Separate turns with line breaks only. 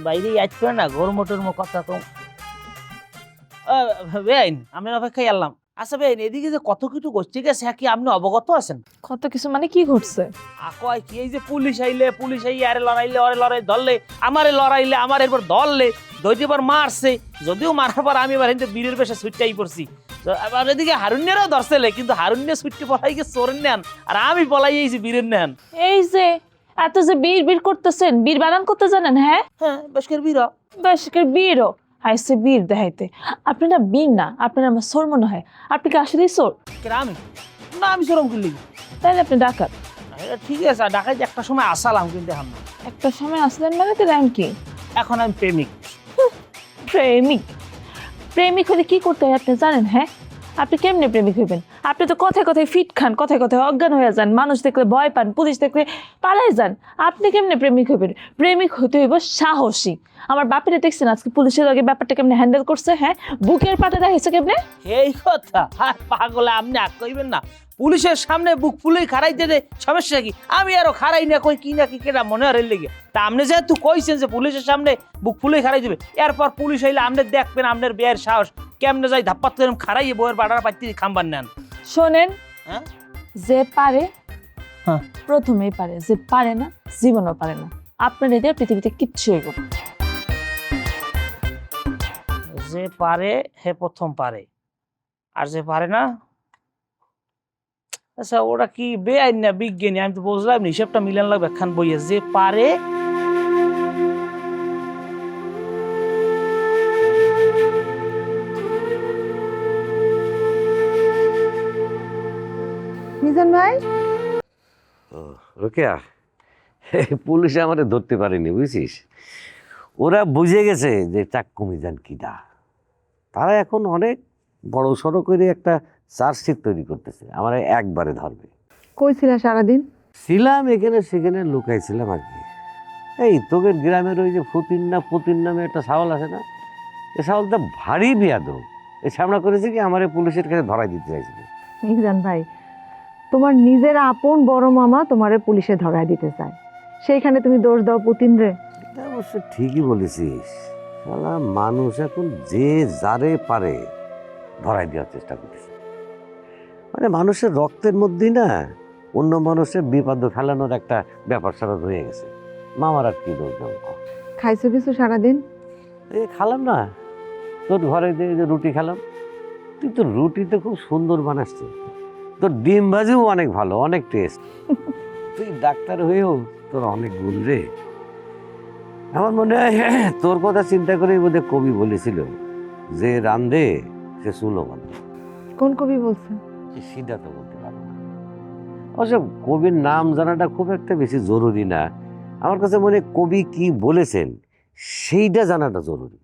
বাইরে আসবে না গরম টরম কথা কম। বেআইন আমি অপেক্ষায় এলাম। আচ্ছা বেআইন এদিকে যে কত কিছু গোষ্ঠী গেছে কি আপনি অবগত আছেন?
কত কিছু মানে কি ঘটছে?
কয় কি এই যে পুলিশ আইলে পুলিশ আই আরে লড়াইলে ওরে লড়াই ধরলে আমারে লড়াইলে আমার এরপর ধরলে ধরতে এবার মারছে, যদিও মারার পর আমি এবার কিন্তু বীরের বেশে ছুটটাই পড়ছি। তো আবার এদিকে হারুণ্যেরও ধরছেলে কিন্তু হারুণ্য ছুটতে পলাই গিয়ে চোরের নেন আর আমি পলাই এইছি বীরের নেন।
এই যে এত যে বীর বীর করতেছেন, বীর বানান করতে জানেন? হ্যাঁ
হ্যাঁ বেশকের বীর।
বেশকের বীরও হাইছে বীর দেখাইতে। আপনি না বীর না, আপনার আমার চোর মনে হয়। আপনি কি আসলেই চোর?
আমি না, আমি চরম করলি
তাহলে আপনি ডাকাত।
ঠিক আছে ডাকাই একটা সময় আসালাম কিন্তু এখন না।
একটা সময় আসলেন মানে তো র্যাঙ্ক কি?
এখন আমি প্রেমিক।
প্রেমিক? প্রেমিক হলে কি করতে হয় আপনি জানেন? হ্যাঁ আপনি কেমনে প্রেমিক হইবেন? আপনি তো কথায় কথায় ফিট খান, কথায় কথায় অজ্ঞান হয়ে যান, মানুষ দেখলে ভয় পান, পুলিশ দেখলে পালাই যান। আপনি কেমনে প্রেমিক হইবেন? প্রেমিক হইতে হইব সাহসী। আমার বাপেরে দেখছেন আজকে পুলিশের আগে ব্যাপারটা কেমনে হ্যান্ডেল করছে? হ্যাঁ বুকের পাটা দেখাইছে কেমনে।
এই কথা আর পাগলে আপনি আগ কইবেন না। পুলিশের সামনে বুক ফুলেই খারাইতে দে সমস্যা কি? আমি আরো খারাই না কই কি না কি কেটা মনে হয় লেগে। তা আপনি যেহেতু কইছেন যে পুলিশের সামনে বুক ফুলেই খারাই দিবে, এরপর পুলিশ আইলে আপনি দেখবেন আপনার বিয়ের সাহস কেমনে যাই ধাপ্পাত করে খারাইয়ে বইয়ের বাড়ার পাইতে খাম্বার নেন।
শোনেন,
হ্যাঁ
যে পারে
হ্যাঁ
প্রথমেই পারে, যে পারে না জীবনও পারে না। আপনার এদের পৃথিবীতে কিচ্ছু হইব না।
যে পারে হে প্রথম পারে আর যে পারে না। আচ্ছা ওরা কি বেআইন না বিজ্ঞানী? আমি তো বুঝলাম না, হিসাবটা মিলান লাগবে একখান বইয়ে। যে পারে
মিজান ভাই,
রোকেয়া, পুলিশে আমাদের ধরতে পারেনি বুঝছিস। ওরা বুঝে গেছে যে চাক্কু মিজান কিনা। তারা এখন অনেক বড় সড়ো করে একটা চার্জশিট তৈরি করতেছে, আমার একবারে ধরবে।
কই ছিলা সারাদিন?
ছিলাম এখানে সেখানে লুকাইছিলাম আর কি। এই তোদের গ্রামের ওই যে পুতিন নামে একটা ছাগল আছে না, এ ছাগলটা ভারী বেয়াদব। এই সামনা করেছে কি আমার পুলিশের কাছে ধরাই দিতে চাইছিল।
মিজান ভাই, তোমার নিজের আপন বড় মামা তোমারে পুলিশে ধরায় দিতে চায়, সেইখানে তুমি দোষ দাও পুতিন রে?
এটা অবশ্য ঠিকই বলেছিস। শালা মানুষ এখন যে যারে পারে ধরাই দেওয়ার চেষ্টা করতেছে। মানে মানুষের রক্তের মধ্যেই না অন্য মানুষের বিপদ ফেলানোর একটা ব্যাপার স্যাপার হয়ে গেছে। মামার আর কি দোষ দেব?
খাইছো কিছু সারাদিন?
এই খালাম না, তোর ঘরে যে রুটি খেলাম। তুই তো রুটিতে খুব সুন্দর বানাচ্ছিস, তোর ডিম ভাজিও অনেক ভালো, অনেক টেস্ট। তুই ডাক্তার হয়েও তোর অনেক গুণ রে। আমার মনে হয় তোর কথা চিন্তা করেই বোধহয় কবি বলেছিল যে রান্ধে সে চুলো বাঁধে।
কোন কবি বলছে?
সেটা তো বলতে পারবো না। অবশ্য কবির নাম জানাটা খুব একটা বেশি জরুরি না। আমার কাছে মনে হয় কবি কি বলেছেন সেইটা জানাটা জরুরি।